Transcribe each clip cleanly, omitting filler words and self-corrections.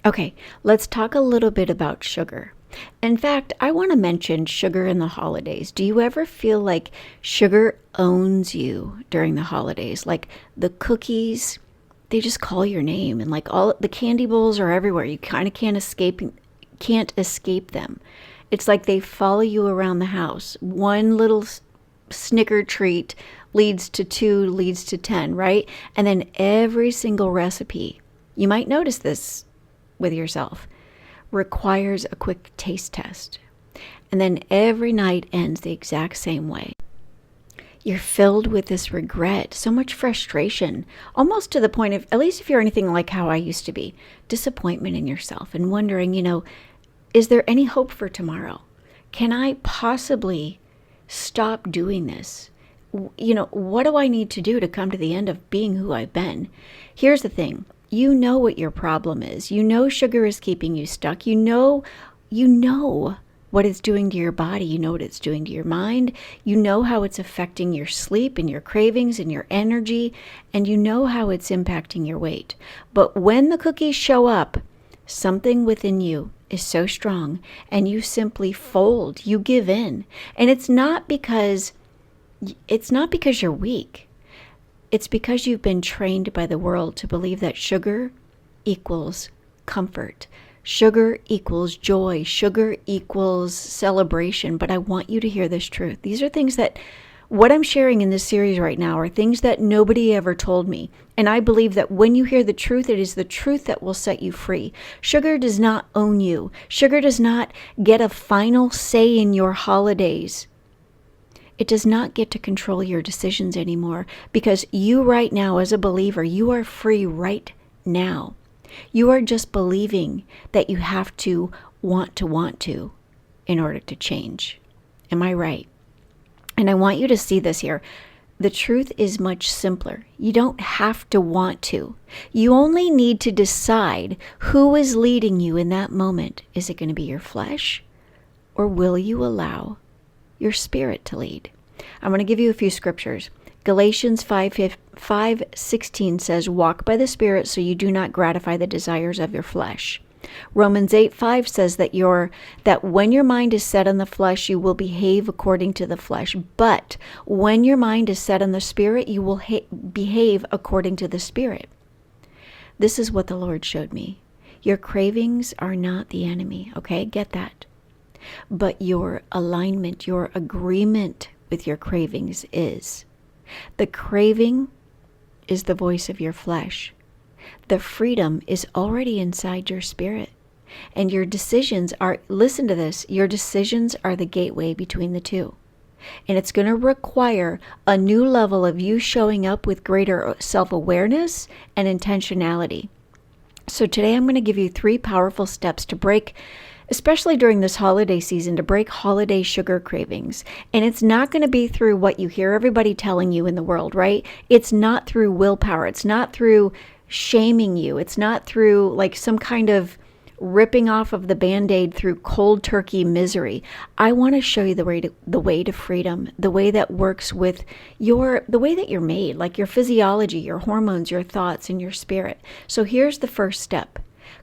Okay, let's talk a little bit about sugar. In fact, I want to mention sugar in the holidays. Do you ever feel like sugar owns you during the holidays? Like the cookies, they just call your name, and like all the candy bowls are everywhere. You kind of can't escape them. It's like they follow you around the house. One little snicker treat leads to two, leads to 10, right? And then every single recipe, you might notice this with yourself, requires a quick taste test. And then every night ends the exact same way. You're filled with this regret, so much frustration, almost to the point of, at least if you're anything like how I used to be, disappointment in yourself and wondering, is there any hope for tomorrow? Can I possibly stop doing this? What do I need to do to come to the end of being who I've been? Here's the thing. You know what your problem is. You know sugar is keeping you stuck. You know what it's doing to your body. You know what it's doing to your mind. You know how it's affecting your sleep and your cravings and your energy. And you know how it's impacting your weight. But when the cookies show up, something within you is so strong and you simply fold. You give in. And it's not because you're weak. It's because you've been trained by the world to believe that sugar equals comfort. Sugar equals joy. Sugar equals celebration. But I want you to hear this truth. These are things that, what I'm sharing in this series right now, are things that nobody ever told me. And I believe that when you hear the truth, it is the truth that will set you free. Sugar does not own you. Sugar does not get a final say in your holidays. It does not get to control your decisions anymore, because you right now, as a believer, you are free right now. You are just believing that you have to want to in order to change. Am I right? And I want you to see this here. The truth is much simpler. You don't have to want to. You only need to decide who is leading you in that moment. Is it going to be your flesh, or will you allow your spirit to lead? I'm going to give you a few scriptures. Galatians 5:16 says, walk by the Spirit so you do not gratify the desires of your flesh. Romans 8:5 says that when your mind is set on the flesh, you will behave according to the flesh. But when your mind is set on the Spirit, you will behave according to the Spirit. This is what the Lord showed me. Your cravings are not the enemy, okay? Get that. But your alignment, your agreement with your cravings is. The craving is the voice of your flesh. The freedom is already inside your spirit. And your decisions are, listen to this, your decisions are the gateway between the two. And it's going to require a new level of you showing up with greater self-awareness and intentionality. So today I'm going to give you 3 powerful steps to break, especially during this holiday season, to break holiday sugar cravings. And it's not going to be through what you hear everybody telling you in the world, right? It's not through willpower. It's not through shaming you. It's not through like some kind of ripping off of the Band-Aid through cold turkey misery. I want to show you the way to freedom, the way that works with the way that you're made, like your physiology, your hormones, your thoughts, and your spirit. So here's the first step.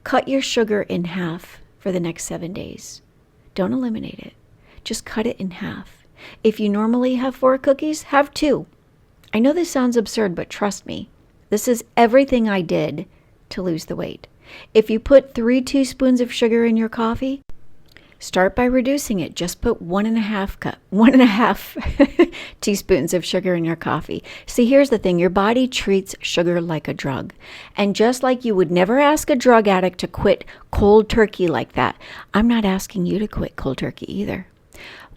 Cut your sugar in half for the next 7 days. Don't eliminate it. Just cut it in half. If you normally have 4 cookies, have 2. I know this sounds absurd, but trust me, this is everything I did to lose the weight. If you put 3 teaspoons of sugar in your coffee, start by reducing it. Just put 1.5 teaspoons of sugar in your coffee. See, here's the thing. Your body treats sugar like a drug. And just like you would never ask a drug addict to quit cold turkey like that, I'm not asking you to quit cold turkey either.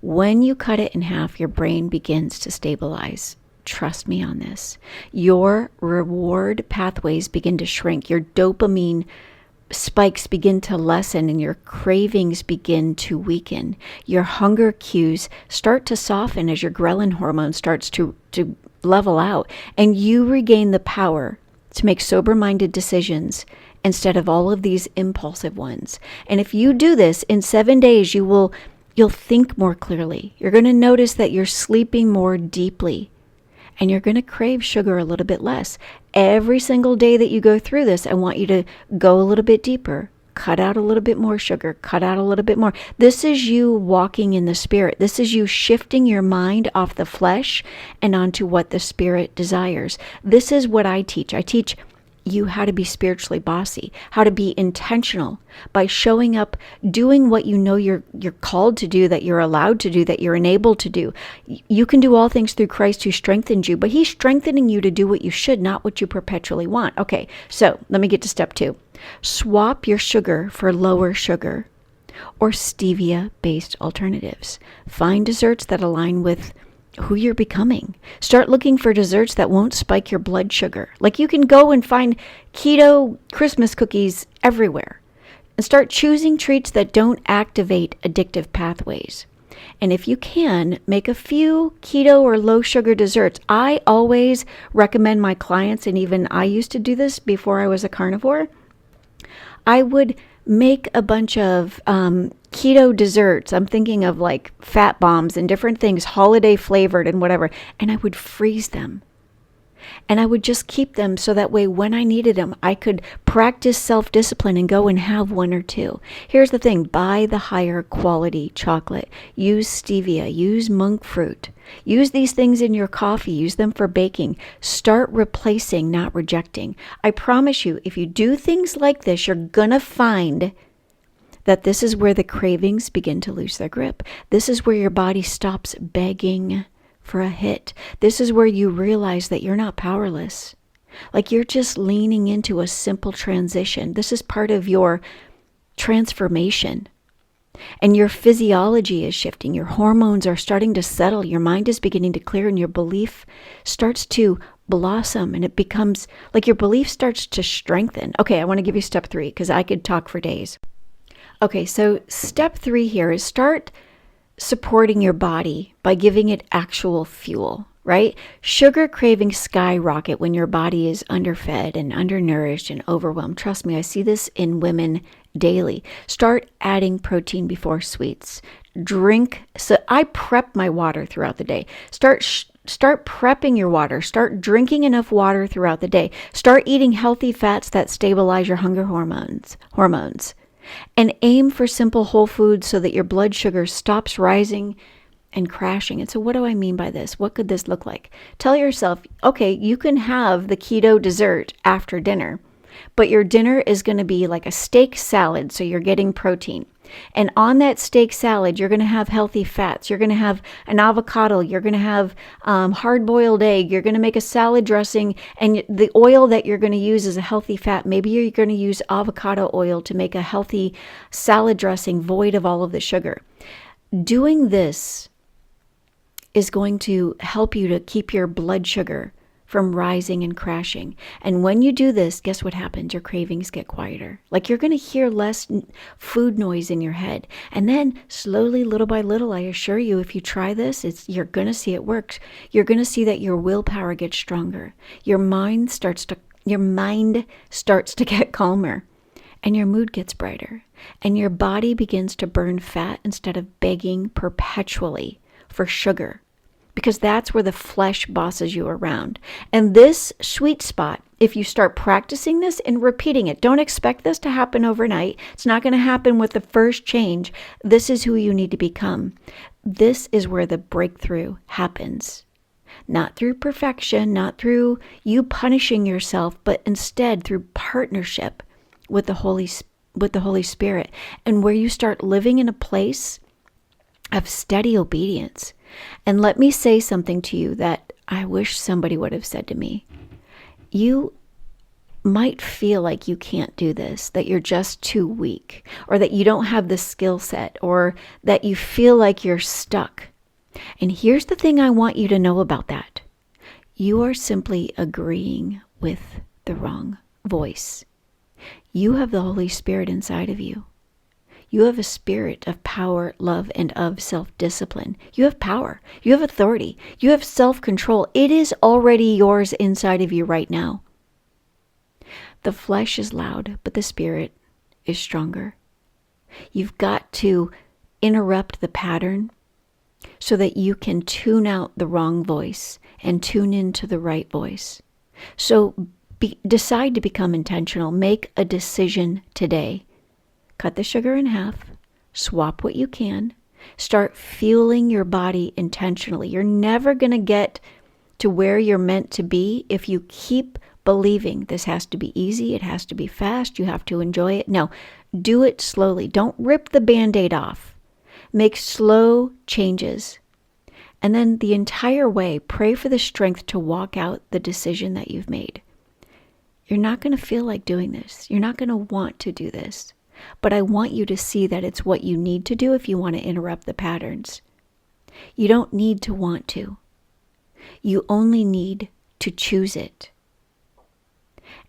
When you cut it in half, your brain begins to stabilize. Trust me on this. Your reward pathways begin to shrink. Your dopamine spikes begin to lessen and your cravings begin to weaken. Your hunger cues start to soften as your ghrelin hormone starts to level out, and you regain the power to make sober-minded decisions instead of all of these impulsive ones. And if you do this in 7 days, you'll think more clearly. You're going to notice that you're sleeping more deeply. And you're going to crave sugar a little bit less. Every single day that you go through this, I want you to go a little bit deeper. cut out a little bit more sugar, cut out a little bit more. This is you walking in the Spirit. This is you shifting your mind off the flesh and onto what the Spirit desires. This is what I teach. I teach you how to be spiritually bossy, how to be intentional by showing up, doing what you know you're called to do, that you're allowed to do, that you're enabled to do. You can do all things through Christ who strengthens you, but he's strengthening you to do what you should, not what you perpetually want. Okay, so let me get to step 2. Swap your sugar for lower sugar or stevia-based alternatives. Find desserts that align with who you're becoming. Start looking for desserts that won't spike your blood sugar. Like you can go and find keto Christmas cookies everywhere. And start choosing treats that don't activate addictive pathways. And if you can, make a few keto or low sugar desserts. I always recommend my clients, and even I used to do this before I was a carnivore, I would make a bunch of keto desserts. I'm thinking of like fat bombs and different things, holiday flavored and whatever. And I would freeze them. And I would just keep them so that way when I needed them, I could practice self-discipline and go and have 1 or 2. Here's the thing. Buy the higher quality chocolate. Use stevia. Use monk fruit. Use these things in your coffee. Use them for baking. Start replacing, not rejecting. I promise you, if you do things like this, you're going to find that this is where the cravings begin to lose their grip. This is where your body stops begging for a hit. This is where you realize that you're not powerless. Like you're just leaning into a simple transition. This is part of your transformation. And your physiology is shifting. Your hormones are starting to settle. Your mind is beginning to clear and your belief starts to blossom and it becomes like your belief starts to strengthen. Okay, I want to give you step 3 because I could talk for days. Okay, so step 3 here is start supporting your body by giving it actual fuel, right? Sugar cravings skyrocket when your body is underfed and undernourished and overwhelmed. Trust me, I see this in women daily. Start adding protein before sweets. Drink. So I prep my water throughout the day. Start prepping your water. Start drinking enough water throughout the day. Start eating healthy fats that stabilize your hunger hormones. And aim for simple whole foods so that your blood sugar stops rising and crashing. And so what do I mean by this? What could this look like? Tell yourself, okay, you can have the keto dessert after dinner, but your dinner is going to be like a steak salad, so you're getting protein. And on that steak salad, you're going to have healthy fats. You're going to have an avocado. You're going to have hard-boiled egg. You're going to make a salad dressing. And the oil that you're going to use is a healthy fat. Maybe you're going to use avocado oil to make a healthy salad dressing void of all of the sugar. Doing this is going to help you to keep your blood sugar from rising and crashing. And when you do this, guess what happens? Your cravings get quieter. Like you're going to hear less food noise in your head. And then slowly, little by little, I assure you, if you try this, you're going to see it works. You're going to see that your willpower gets stronger. Your mind starts to get calmer. And your mood gets brighter. And your body begins to burn fat instead of begging perpetually for sugar. Because that's where the flesh bosses you around. And this sweet spot, if you start practicing this and repeating it, don't expect this to happen overnight. It's not going to happen with the first change. This is who you need to become. This is where the breakthrough happens. Not through perfection, not through you punishing yourself, but instead through partnership with the Holy Spirit. And where you start living in a place of steady obedience. And let me say something to you that I wish somebody would have said to me. You might feel like you can't do this, that you're just too weak, or that you don't have the skill set, or that you feel like you're stuck. And here's the thing I want you to know about that. You are simply agreeing with the wrong voice. You have the Holy Spirit inside of you. You have a spirit of power, love, and of self-discipline. You have power. You have authority. You have self-control. It is already yours inside of you right now. The flesh is loud, but the spirit is stronger. You've got to interrupt the pattern so that you can tune out the wrong voice and tune into the right voice. So decide to become intentional. Make a decision today cut the sugar in half, swap what you can, start fueling your body intentionally. You're never going to get to where you're meant to be if you keep believing this has to be easy, it has to be fast, you have to enjoy it. No, do it slowly. Don't rip the Band-Aid off. Make slow changes. And then the entire way, pray for the strength to walk out the decision that you've made. You're not going to feel like doing this. You're not going to want to do this. But I want you to see that it's what you need to do if you want to interrupt the patterns. You don't need to want to. You only need to choose it.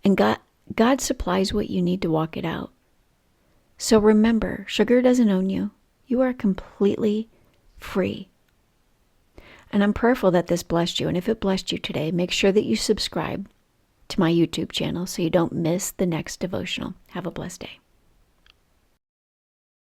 And God supplies what you need to walk it out. So remember, sugar doesn't own you. You are completely free. And I'm prayerful that this blessed you. And if it blessed you today, make sure that you subscribe to my YouTube channel so you don't miss the next devotional. Have a blessed day.